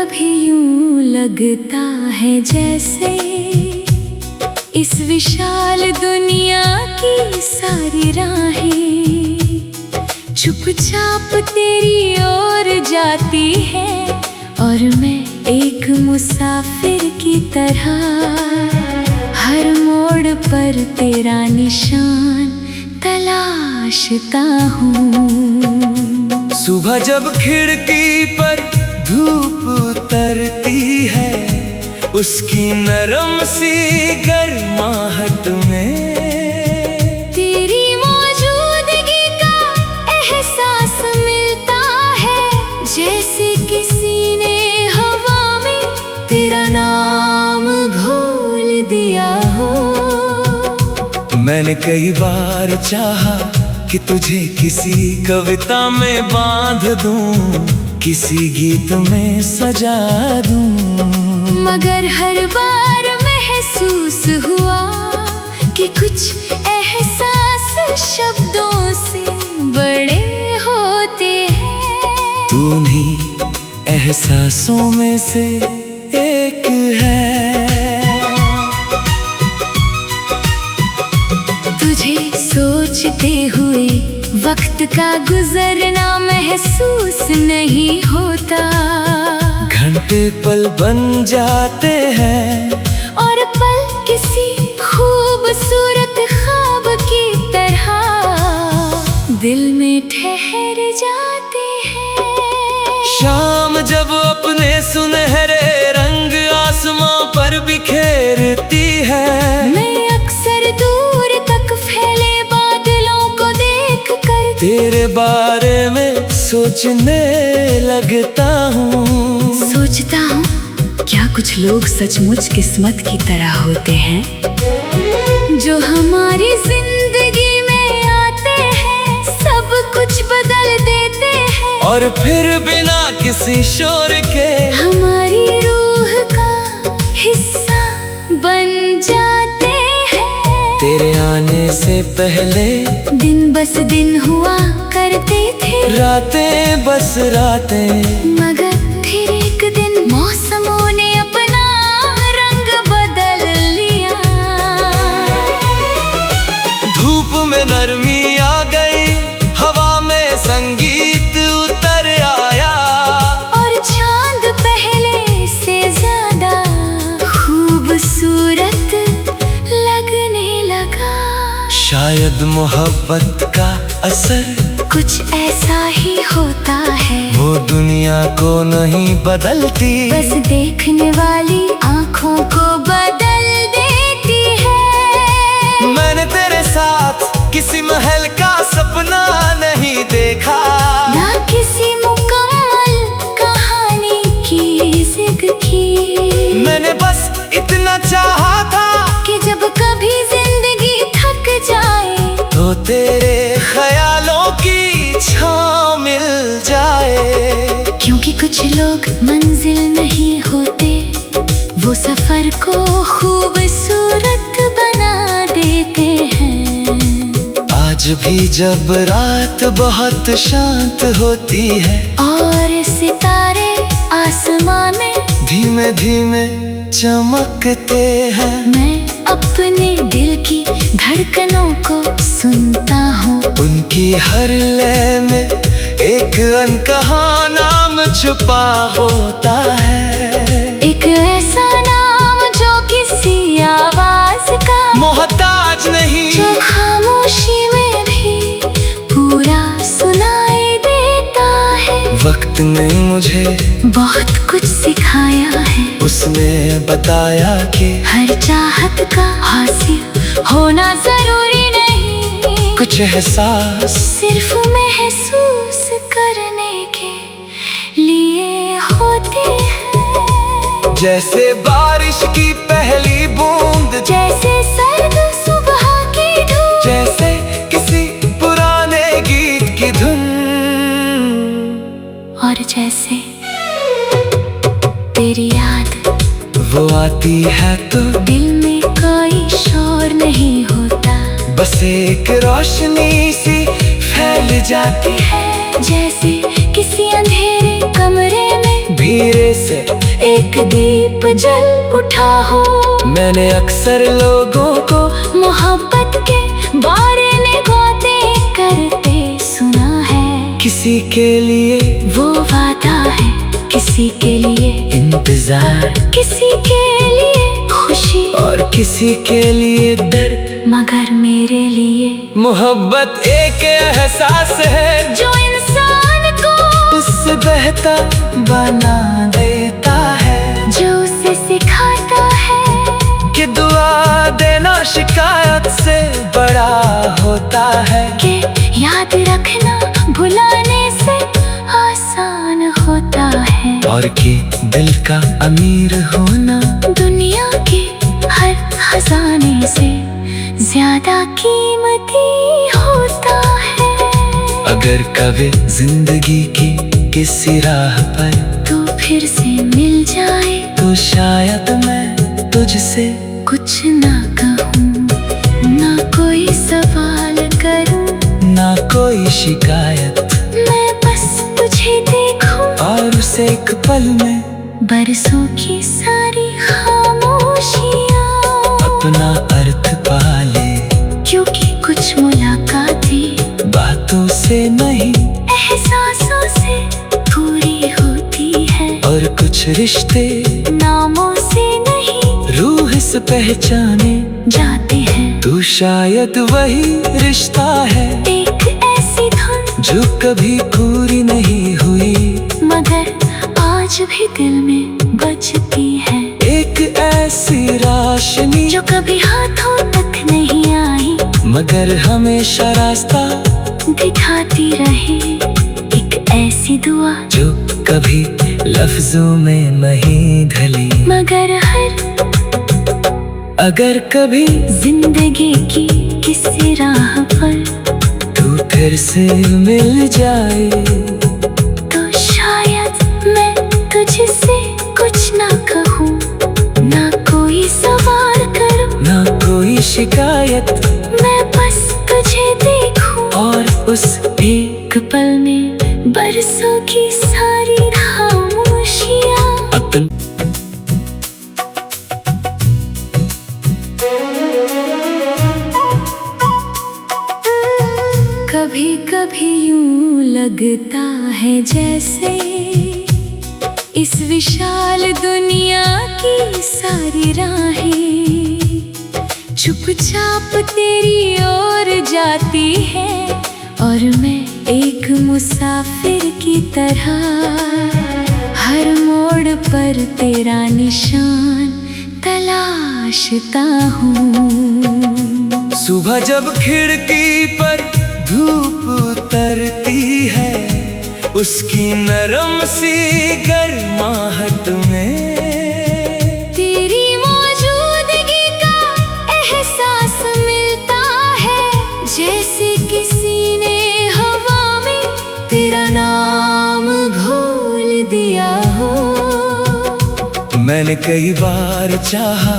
कभी यूं लगता है जैसे इस विशाल दुनिया की सारी राहें चुपचाप तेरी ओर जाती है, और मैं एक मुसाफिर की तरह हर मोड़ पर तेरा निशान तलाशता हूँ। सुबह जब खिड़की पर धूप उतरती है, उसकी नरम सी गर्माहट में तेरी मौजूदगी का एहसास मिलता है, जैसे किसी ने हवा में तेरा नाम घोल दिया हो। मैंने कई बार चाहा कि तुझे किसी कविता में बांध दूं, किसी गीत में सजा दूं, मगर हर बार महसूस हुआ कि कुछ एहसास शब्दों से बड़े होते हैं। तू उन्हीं एहसासों में से एक है। तुझे सोचते हुए वक्त का गुजरना महसूस नहीं होता, घंटे पल बन जाते हैं और पल किसी खूबसूरत ख्वाब की तरह दिल में ठहर जाते हैं। शाम जब अपने सुनहरे रंग आसमां पर बिखेरती है, मैं अक्सर दूर तक फैले बादलों को देख कर तेरे बारे में सोचने लगता हूँ। सोचता हूँ क्या कुछ लोग सचमुच किस्मत की तरह होते हैं, जो हमारी जिंदगी में आते हैं, सब कुछ बदल देते हैं, और फिर बिना किसी शोर के हमारी रूह का हिस्सा बन जाते हैं। तेरे आने से पहले दिन बस दिन हुआ करते थे, रातें बस रातें, मगर फिर एक दिन मौसमों ने अपना रंग बदल लिया। धूप में नरमी आ गई, हवा में संगीत उतर आया, और चांद पहले से ज्यादा खूबसूरत लगने लगा। शायद मोहब्बत का असर कुछ ऐसा ही होता है, वो दुनिया को नहीं बदलती, बस देखने वाली आँखों को बदल देती है। मैंने तेरे साथ किसी महल का सपना नहीं देखा, ना किसी मुकम्मल कहानी की जिद की। मैंने बस इतना चाहा था कि जब कभी जिंदगी थक जाए, तो तेरे ख्यालों की छाँव मिल जाए। क्योंकि कुछ लोग मंजिल नहीं होते, वो सफर को खूबसूरत बना देते हैं। आज भी जब रात बहुत शांत होती है, और सितारे आसमां में धीमे धीमे चमकते हैं, मैं अपने दिल की धड़कनों को सुनता हूँ। उनकी हर लय में एक अनकहा नाम छुपा होता है, एक ऐसा नाम जो किसी आवाज का मोहताज नहीं, जो खामोशी में भी पूरा सुनाई देता है। वक्त ने मुझे बहुत कुछ सिखाया है, उसने बताया कि हर चाहत का हासिल होना जरूरी नहीं, कुछ एहसास सिर्फ महसूस करने के लिए होते हैं। जैसे बारिश की पहली बूंद, जैसे सर्द सुबह की धूप, जैसे किसी पुराने गीत की धुन, और जैसे तेरी याद वो आती है तो दिल में कोई शोर नहीं होता, बस एक रोशनी सी फैल जाती है, जैसे किसी अंधेरे कमरे में धीरे से एक दीप जल उठा हो। मैंने अक्सर लोगों को मोहब्बत के बारे में बातें करते सुना है। किसी के लिए वो वादा है, किसी के लिए इंतजार, किसी के लिए खुशी और किसी के लिए दर्द। मगर मेरे लिए मोहब्बत एक एहसास है जो इंसान को उससे बहता बना देता है, जो उसे सिखाता है कि दुआ देना शिकायत से बड़ा होता है, कि याद रखना भुलाने से आसान होता है, और कि दिल का अमीर होना दुनिया के हर खजाने से ज्यादा कीमती होता है। अगर कभी जिंदगी की किसी राह पर तू फिर से मिल जाए तो शायद मैं तुझसे कुछ ना कहूँ, ना कोई सवाल करूँ, ना कोई शिकायत, मैं बस तुझे देखूँ और उसे एक पल में बरसों की सारी खामोशियाँ अपना अर्थ पाले। क्योंकि कुछ मुलाकातें बातों से नहीं एहसासों से पूरी होती है, और कुछ रिश्ते नामों से नहीं रूह से पहचाने जाते हैं। तू शायद वही रिश्ता है एक ऐसी धुन जो कभी पूरी नहीं हुई, मगर आज भी दिल में बजती है। एक ऐसी रोशनी जो कभी हाथों तक नहीं आई, मगर हमेशा रास्ता दिखाती रहे। एक ऐसी दुआ जो कभी लफ्जों में नहीं ढली, मगर अगर कभी जिंदगी की किसी राह पर तू फिर से मिल जाए तो शायद मैं तुझसे कुछ ना कहूँ, ना कोई सवाल करूँ, ना कोई शिकायत, मैं बस तुझे देखूँ और उस एक पल में बरसों की सारी खामोशियाँ अपन कभी कभी यूं लगता है जैसे इस विशाल दुनिया की सारी राहें चुपचाप तेरी ओर जाती है, और मैं एक मुसाफिर की तरह हर मोड़ पर तेरा निशान तलाशता हूँ। सुबह जब खिड़की पर धूप उतरती है, उसकी नरम सी गर्माहट में तेरी मौजूदगी का एहसास मिलता है, जैसे किसी ने हवा में तेरा नाम घोल दिया हो। मैंने कई बार चाहा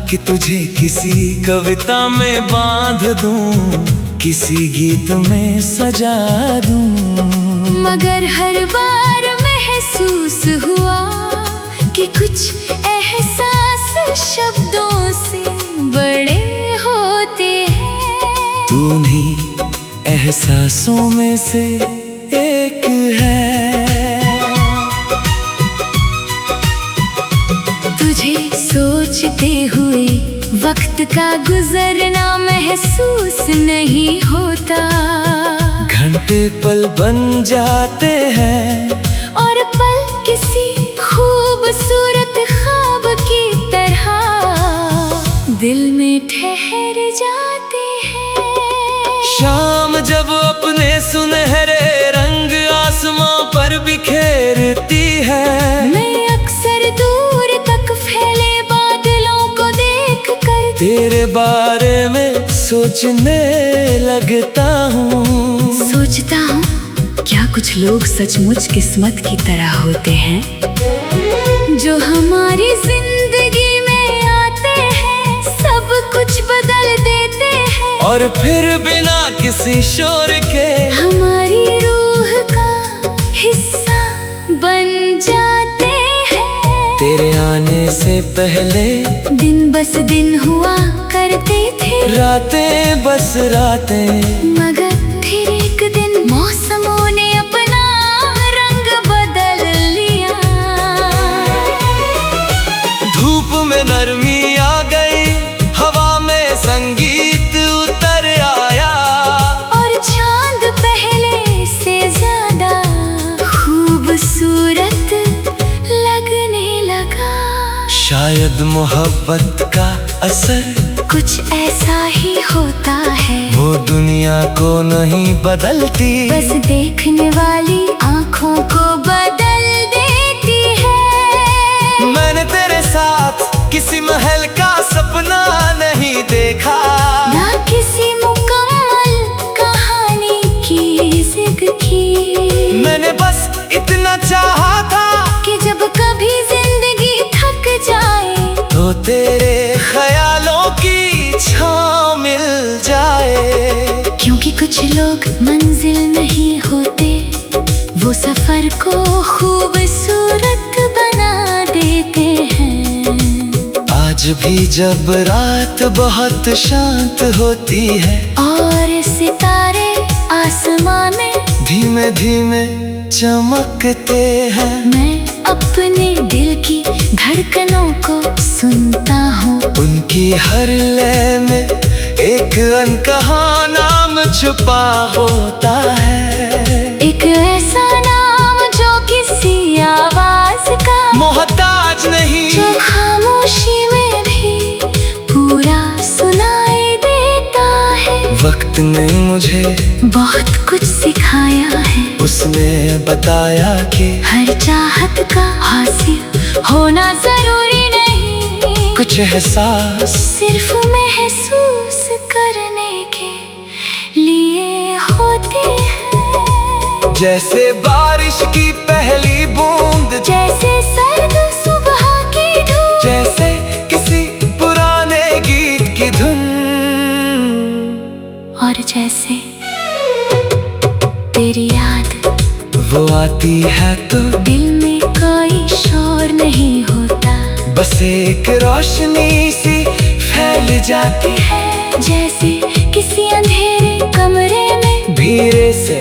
कि तुझे किसी कविता में बांध दूं, किसी गीत में सजा दूं, मगर हर बार महसूस हुआ कि कुछ एहसास शब्दों से बड़े होते हैं। तू उन्हीं एहसासों में से एक है। तुझे सोचते हुए वक्त का गुजरना महसूस नहीं होता, घंटे पल बन जाते हैं, और पल किसी खूबसूरत ख्वाब की तरह दिल में ठहर जाते हैं। शाम जब अपने सुनहरे रंग आसमां पर बिखेरती है, मैं अक्सर दूर तक फैले बादलों को देख कर तेरे बारे में सोचने लगता हूँ। सोचता हूँ क्या कुछ लोग सचमुच किस्मत की तरह होते हैं, जो हमारी जिंदगी में आते हैं, सब कुछ बदल देते हैं, और फिर बिना किसी शोर के हमारी रूह का हिस्सा बन जाते होने से पहले दिन बस दिन हुआ करते थे, रातें बस रातें। मगर फिर एक दिन मौसमों ने अपना रंग बदल लिया। धूप में नरमी आ गई, हवा में संगीत उतर आया, और चांद पहले से ज्यादा खूबसूरत लगने लगा। शायद मोहब्बत का असर कुछ ऐसा ही होता है, वो दुनिया को नहीं बदलती, बस देखने वाली आँखों को बदल देती है। मैंने तेरे साथ किसी महल का सपना नहीं देखा, ना किसी मुकम्मल कहानी की जिद की। मैंने बस इतना चाहा था कि जब कभी जिंदगी थक जाए तो तेरे ख्यालों की छाँव मिल जाए। क्योंकि कुछ लोग मंजिल नहीं होते, वो सफर को खूबसूरत बना देते हैं। आज भी जब रात बहुत शांत होती है और सितारे आसमां में धीमे धीमे चमकते हैं, मैं अपने दिल की धड़कनों को सुनता हूँ। उनकी हर लय में एक अनकहा नाम छुपा होता है, एक ऐसा नाम जो किसी आवाज का मोहताज नहीं, जो खामोशी में भी पूरा सुनाई देता है। वक्त ने मुझे बहुत कुछ सिखाया है, उसने बताया कि हर चाहत का हासिल होना जरूरी नहीं, कुछ एहसास सिर्फ महसूस करने के लिए होते हैं। जैसे बारिश की पहली बूंद, जैसे सर्द सुबह की धूप, जैसे किसी पुराने गीत की धुन, और जैसे तेरी याद वो आती है तो दिल में कोई शोर नहीं होता, बस एक रोशनी सी फैल जाती है। जैसे किसी अंधेरे कमरे में धीरे से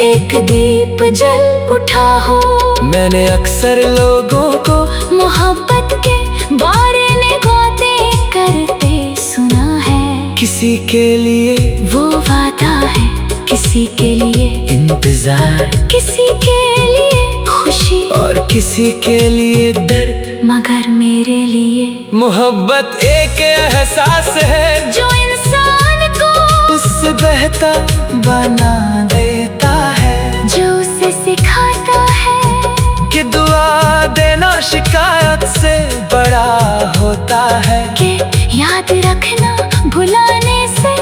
एक दीप जल उठा हो। मैंने अक्सर लोगों को मोहब्बत के बारे में बातें करते सुना है, किसी के लिए वो वादा है, किसी के लिए इंतजार, किसी के लिए खुशी, और किसी के लिए दर्द, मगर मेरे लिए मोहब्बत एक एहसास है जो इंसान को उससे बेहतर बना देता है, जो उसे सिखाता है कि दुआ देना शिकायत से बड़ा होता है, कि याद रखना भुलाने से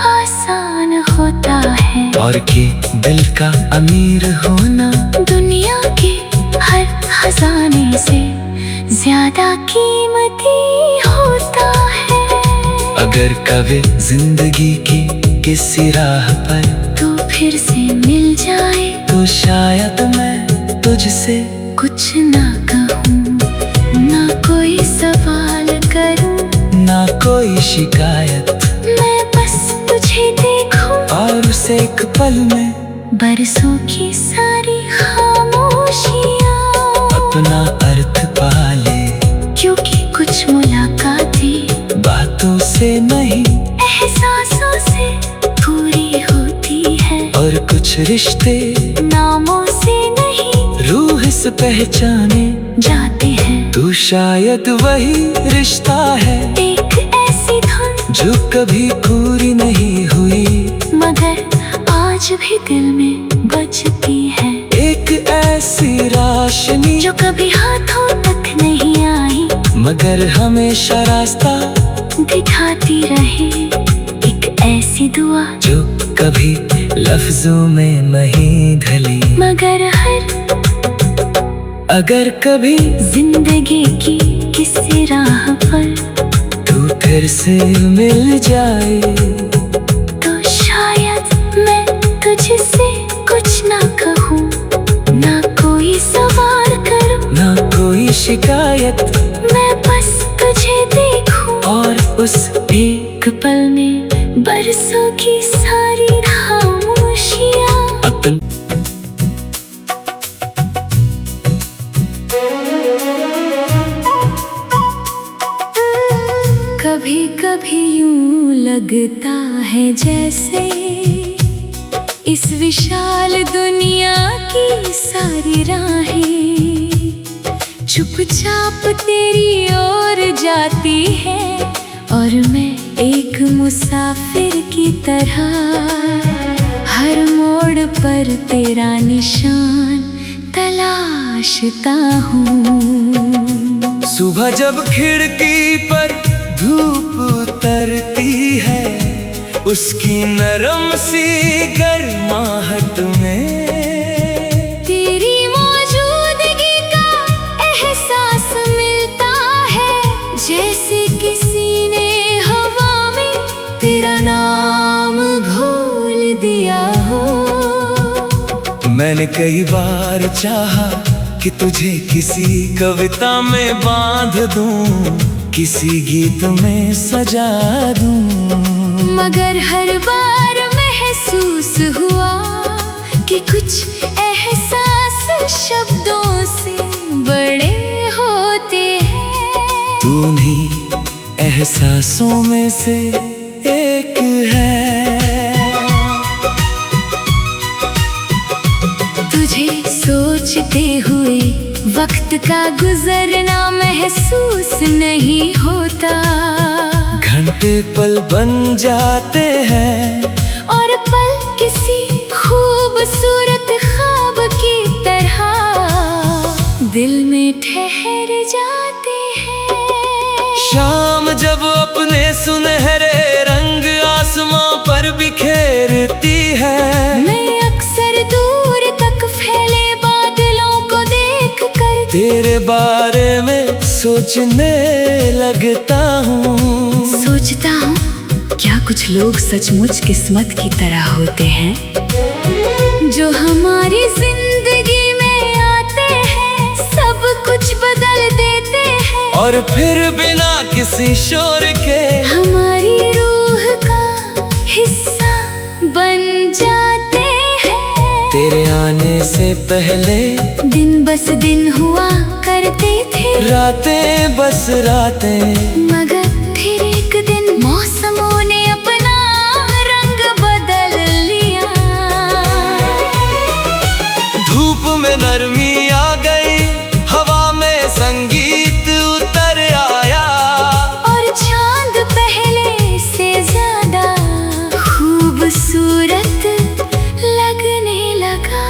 आसान होता है, और कि दिल का अमीर होना दुनिया के हर खजाने से ज्यादा कीमती होता है। अगर कभी जिंदगी की किसी राह पर तो फिर से मिल जाए तो शायद मैं तुझसे कुछ ना कहूँ, ना कोई सवाल करूँ, ना कोई शिकायत, मैं बस तुझे देखूँ और उसे एक पल में बरसों की सारी खामोशियाँ अपना अर्थ पाले। क्योंकि कुछ मुलाकातें बातों से नहीं एहसासों से पूरी होती है, और कुछ रिश्ते नामों से नहीं रूह से पहचाने जाते हैं। तू शायद वही रिश्ता है एक ऐसी धुन जो कभी पूरी नहीं हुई, मगर आज भी दिल में बजती है, एक ऐसी रोशनी जो कभी हाथों तक नहीं आई, मगर हमेशा रास्ता दिखाती रहे। एक ऐसी दुआ जो कभी लफ्जों में नहीं ढली, मगर अगर कभी जिंदगी की किसी राह पर तू फिर से मिल जाए तो शायद मैं तुझसे कुछ ना कहूँ, ना कोई सवाल करूँ, ना कोई शिकायत, मैं उस एक पल में बरसों की सारी खामोशियाँ। कभी कभी यूं लगता है जैसे इस विशाल दुनिया की सारी राहें चुपचाप तेरी ओर जाती है, और मैं एक मुसाफिर की तरह हर मोड़ पर तेरा निशान तलाशता हूँ। सुबह जब खिड़की पर धूप उतरती है, उसकी नरम सी गर्माहट में तेरी मौजूदगी का एहसास मिलता है, जैसे किसी ने हवा में तेरा नाम घोल दिया हो। मैंने कई बार चाहा कि तुझे किसी कविता में बांध दूं, किसी गीत में सजा दूं, मगर हर बार महसूस हुआ कि कुछ एहसास शब्दों से बड़े होते हैं। तू उन्हीं एहसासों में से एक है। तुझे सोचते हुए वक्त का गुजरना महसूस नहीं होता, घंटे पल बन जाते हैं और पल किसी खूबसूरत ख्वाब की तरह दिल में ठहर जाते हैं। शाम जब अपने सुनहरे रंग आसमां पर बिखेरती है, मैं अक्सर दूर तक फैले बादलों को देख कर तेरे बारे में सोचने लगता हूँ। सोचता हूँ क्या कुछ लोग सचमुच किस्मत की तरह होते हैं, जो हमारी जिंदगी में आते हैं, सब कुछ बदल देते हैं, और फिर बिना किसी शोर के हमारी रूह का हिस्सा बन जाते हैं। तेरे आने से पहले दिन बस दिन हुआ करते थे, रातें बस रातें, मगर फिर एक दिन मौसमों ने अपना रंग बदल लिया। धूप में नरमी आ गई, हवा में संगीत उतर आया, और चांद पहले से ज्यादा खूबसूरत लगने लगा।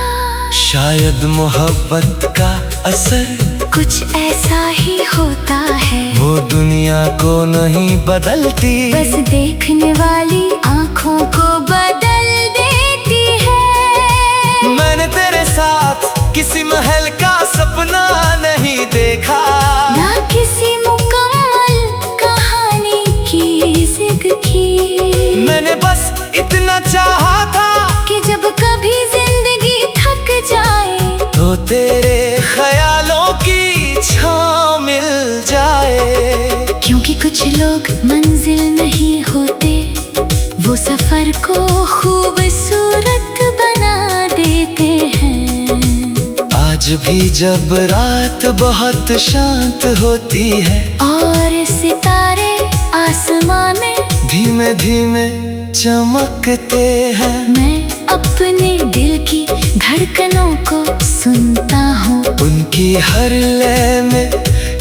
शायद मोहब्बत का असर कुछ ऐसा ही होता है, वो दुनिया को नहीं बदलती, बस देखने वाली आँखों को बदल देती है। मैंने तेरे साथ किसी महल का सपना नहीं देखा, ना किसी मुकम्मल कहानी की जिक्र की। मैंने बस इतना चाहा था कि जब कभी जिंदगी थक जाए, तो तेरे ख्यालों की छाँव मिल जाए। क्योंकि कुछ लोग मंजिल नहीं होते, वो सफर को खूबसूरत बना देते हैं। आज भी जब रात बहुत शांत होती है, और सितारे आसमां में धीमे धीमे चमकते हैं, मैं अपने दिल की धड़कनों को सुनता हूँ। उनकी हर लय में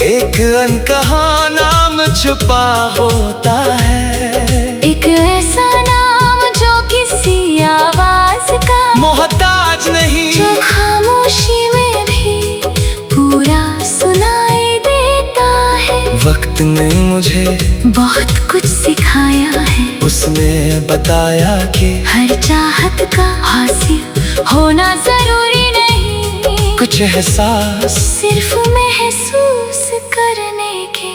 एक अनकहा नाम छुपा होता है, एक ऐसा नाम जो किसी आवाज का मोहताज नहीं, जो खामोशी में भी पूरा सुनाई देता है। वक्त ने मुझे बहुत कुछ सिखाया है, उसने बताया कि हर चाहत का हासिल होना जरूरी नहीं, कुछ एहसास सिर्फ महसूस करने के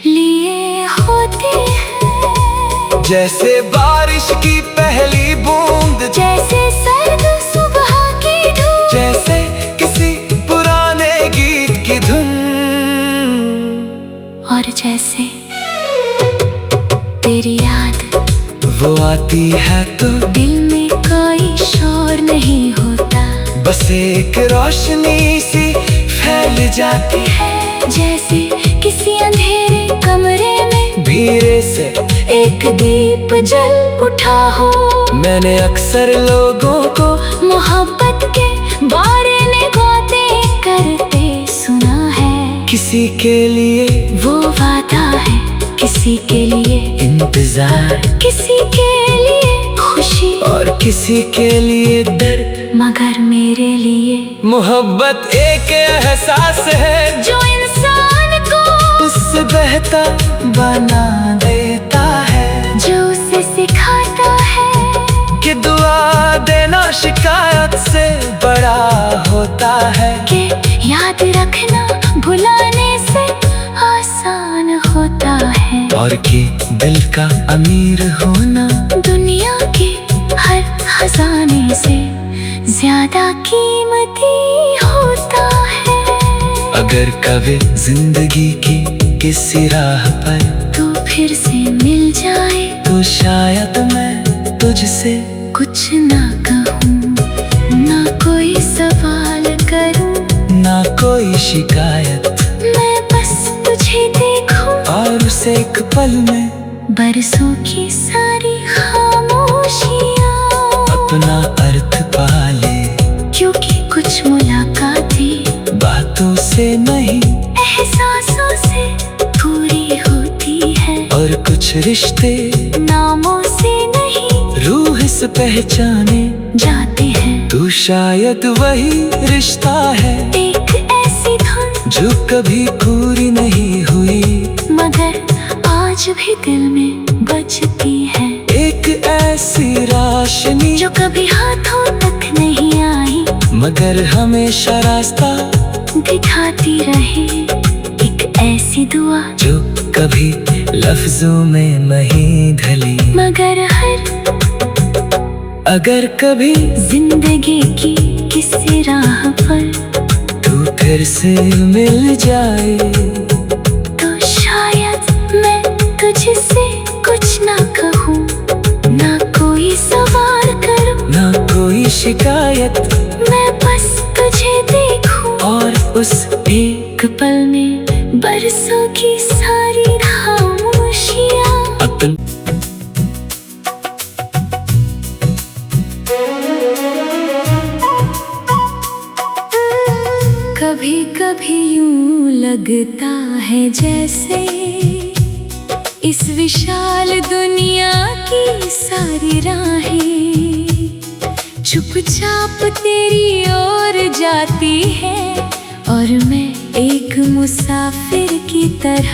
लिए होते हैं। जैसे बारिश की पहली बूंद, जैसे सर्द सुबह की धूप, जैसे किसी पुराने गीत की धुन, और जैसे वो आती है तो दिल में कोई शोर नहीं होता, बस एक रोशनी सी फैल जाती है जैसे किसी अंधेरे कमरे में धीरे से एक दीप जल उठा हो। मैंने अक्सर लोगों को मोहब्बत के बारे में बातें करते सुना है। किसी के लिए वो वादा है, किसी के लिए इंतजार, किसी के लिए खुशी और किसी के लिए दर्द, मगर मेरे लिए मोहब्बत एक एहसास है जो इंसान को उससे बेहतर बना देता है, जो उसे सिखाता है कि दुआ देना शिकायत से बड़ा होता है, कि याद रखना भुलाने से आसान होता है, और कि दिल का अमीर होना दुनिया के हर खजाने से ज्यादा कीमती होता है। अगर कभी जिंदगी की किसी राह पर तू फिर से मिल जाए तो शायद मैं तुझसे कुछ ना कहूँ, ना कोई सवाल करूँ, ना कोई शिकायत, मैं बस तुझे देखूँ और उसे एक पल में बरसों की सारी खामोशियाँ अपना अर्थ पाले, क्योंकि कुछ मुलाकातें बातों से नहीं एहसासों से पूरी होती है, और कुछ रिश्ते नामों से नहीं रूह से पहचाने जाते हैं। तू शायद वही रिश्ता है एक ऐसी धुन जो कभी पूरी नहीं हुई, मगर आज भी दिल में बजती है, एक ऐसी रोशनी जो कभी हाथों तक नहीं आई, मगर हमेशा रास्ता दिखाती रहे, एक ऐसी दुआ जो कभी लफ्जों में नहीं ढली, मगर अगर कभी जिंदगी की किसी राह पर तू फिर से मिल जाए तो शायद मैं तुझसे कुछ ना कहूँ, ना कोई सवाल करूँ, ना कोई शिकायत, मैं बस तुझे देखूँ और उस एक पल में बरसों की सारी खामोशियाँ अपन कभी कभी यूं लगता है जैसे इस विशाल दुनिया की सारी राहें चुपचाप तेरी ओर जाती है, और मैं एक मुसाफिर की तरह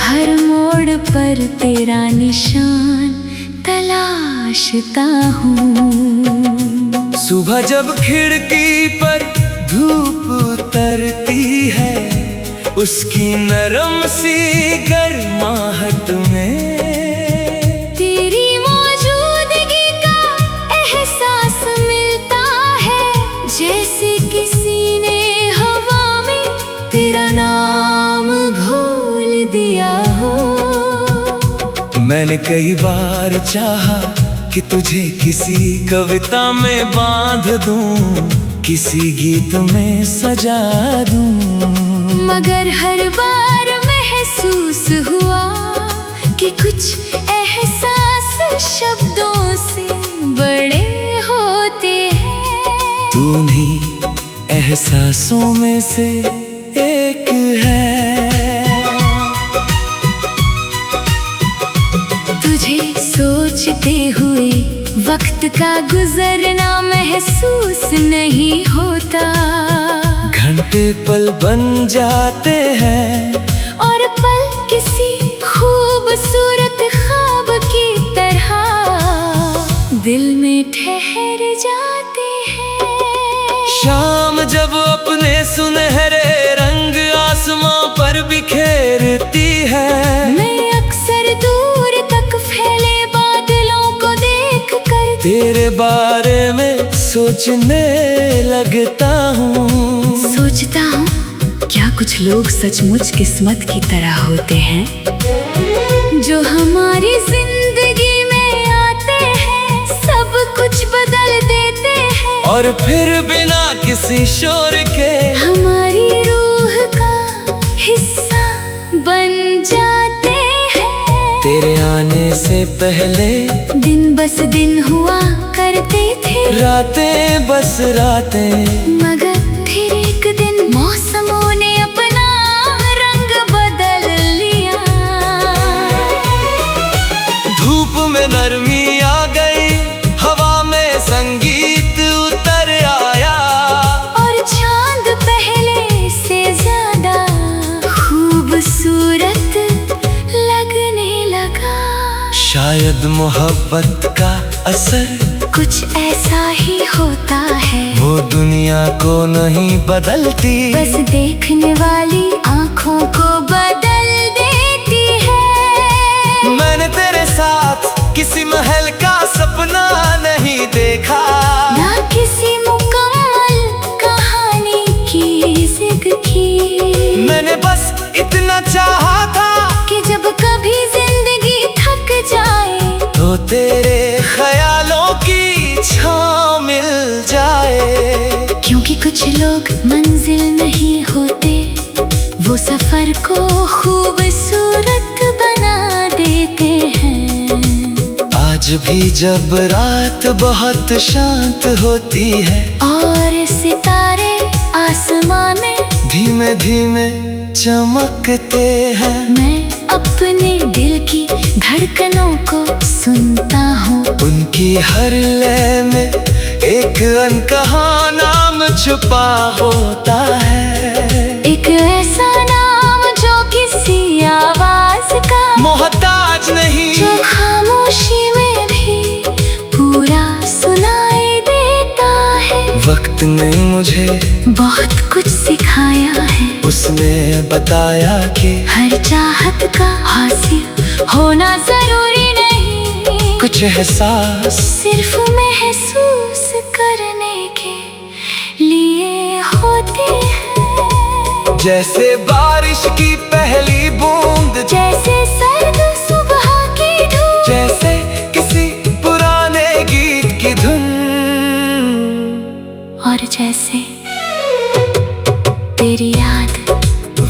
हर मोड़ पर तेरा निशान तलाशता हूँ। सुबह जब खिड़की पर धूप उतरती है, उसकी नरम सी गर्माहट में तेरी मौजूदगी का एहसास मिलता है, जैसे किसी ने हवा में तेरा नाम घोल दिया हो। मैंने कई बार चाहा कि तुझे किसी कविता में बांध दूं, किसी गीत में सजा दूं, मगर हर बार महसूस हुआ कि कुछ एहसास शब्दों से बड़े होते हैं। तू उन्हीं एहसासों में से एक है। तुझे सोचते हुए वक्त का गुजरना महसूस नहीं होता, घंटे पल बन जाते हैं, और पल किसी खूबसूरत ख्वाब की तरह दिल में ठहर जाते हैं। शाम जब अपने सुनहरे रंग आसमां पर बिखेरती है, मैं अक्सर दूर तक फैले बादलों को देख कर तेरे बारे में सोचने लगता हूँ। सोचता हूँ क्या कुछ लोग सचमुच किस्मत की तरह होते हैं, जो हमारी जिंदगी और फिर बिना किसी शोर के हमारी रूह का हिस्सा बन जाते हैं। तेरे आने से पहले दिन बस दिन हुआ करते थे, रातें बस रातें, मगर फिर एक दिन मौसमों ने अपना रंग बदल लिया। धूप में नरमी आ गई, हवा में संगीत उतर आया, और चांद पहले से ज्यादा खूबसूरत लगने लगा। शायद मोहब्बत का असर कुछ ऐसा ही होता है, वो दुनिया को नहीं बदलती, बस देखने वाली आँखों को बदल देती है। मैंने तेरे साथ किसी महल का सपना नहीं देखा, ना किसी मुकम्मल कहानी की जिक्र की। मैंने बस इतना चाहा था कि जब कभी जिंदगी थक जाए तो तेरे ख्यालों की छाँव मिल जाए। क्योंकि कुछ लोग मंजिल नहीं होते, वो सफर को खूबसूरत बना देते हैं। आज भी जब रात बहुत शांत होती है और सितारे आसमां में धीमे धीमे चमकते हैं, मैं अपने दिल की धड़कनों को सुनता हूँ। उनकी हर लय में एक अनकहा नाम छुपा होता है, एक ऐसा नाम जो किसी आवाज का मोहताज नहीं, जो खामोशी में भी पूरा सुनाई देता है। वक्त ने मुझे बहुत कुछ सिखाया है, उसने बताया कि हर चाहत का हासिल होना जरूरी नहीं, कुछ एहसास सिर्फ महसूस करने के लिए होते हैं। जैसे बारिश की पहली बूंद, जैसे सर्द सुबह की धूप, जैसे किसी पुराने गीत की धुन, और जैसे तेरी याद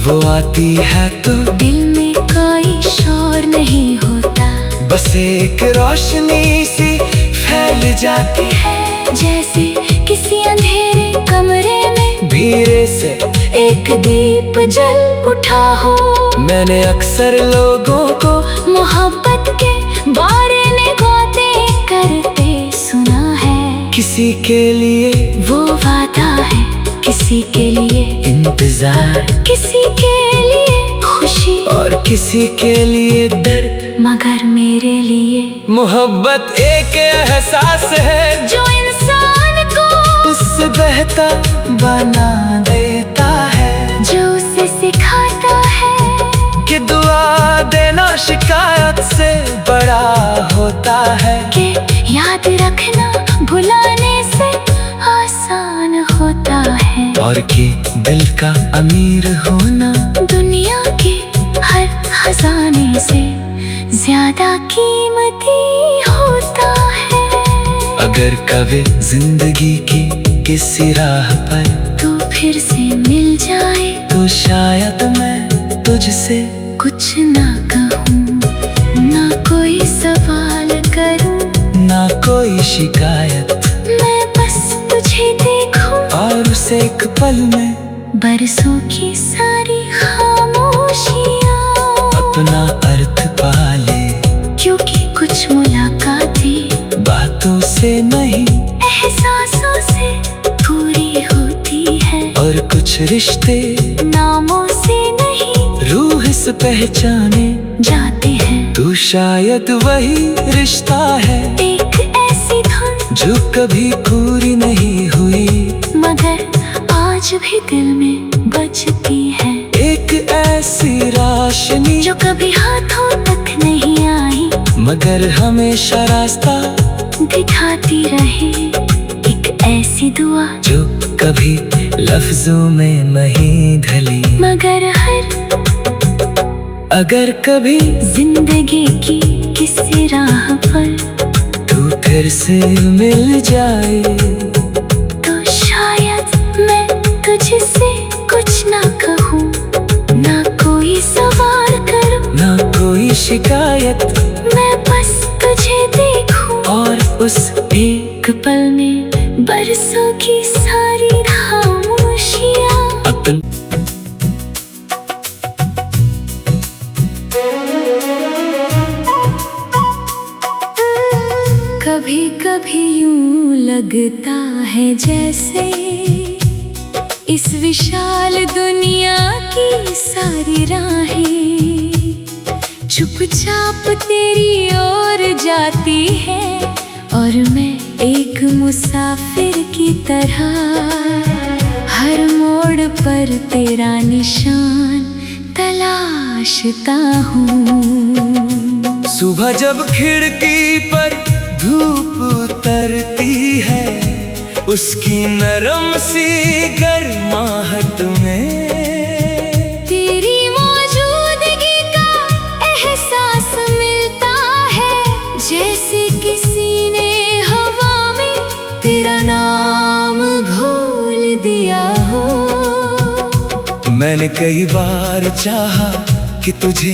वो आती है तो दिल में कोई शोर नहीं होता, बस एक रोशनी सी फैल जाती है। जैसे किसी अंधेरे कमरे में धीरे से एक दीप जल उठा हो। मैंने अक्सर लोगों को मोहब्बत के बारे में बातें करते सुना है, किसी के लिए वो वादा है, किसी के लिए इंतजार, किसी के लिए खुशी, और किसी के लिए दर्द, मगर मेरे लिए मोहब्बत एक एहसास है जो इंसान को उससे बेहतर बना देता है, जो उसे सिखाता है कि दुआ देना शिकायत से बड़ा होता है, कि याद रखना भुलाने से आसान होता है, और कि दिल का अमीर होना दुनिया के हर खजाने से ज्यादा कीमती होता है। अगर कभी जिंदगी की किसी राह पर तू फिर से मिल जाए तो शायद मैं तुझसे कुछ ना कहूँ, ना कोई सवाल करूँ, ना कोई शिकायत, मैं बस तुझे देखूँ और उस एक पल में बरसों की सारी खामोशियाँ अपना अर्थ पाले, क्योंकि कुछ मुलाकातें बातों से नहीं एहसासों से पूरी होती है, और कुछ रिश्ते नामों से नहीं रूह से पहचाने जाते हैं। तू शायद वही रिश्ता है एक ऐसी धुन जो कभी पूरी नहीं हुई, मगर आज भी दिल में बजती है, एक ऐसी रोशनी जो कभी हाथों तक नहीं आई, मगर हमेशा रास्ता दिखाती रहे, एक ऐसी दुआ जो कभी लफ्जों में नहीं ढली, मगर अगर कभी जिंदगी की किसी राह पर तू फिर से मिल जाए शिकायत, मैं बस तुझे देखूं और उस एक पल में बरसों की सारी खामोशियां। अपन कभी कभी यूं लगता है जैसे इस विशाल दुनिया की सारी राहें चुपचाप तेरी ओर जाती है, और मैं एक मुसाफिर की तरह हर मोड़ पर तेरा निशान तलाशता हूँ। सुबह जब खिड़की पर धूप उतरती है, उसकी नरम सी गर्माहट में तेरी मौजूदगी का एहसास मिलता है, जैसे किसी ने हवा में तेरा नाम घोल दिया हो। मैंने कई बार चाहा कि तुझे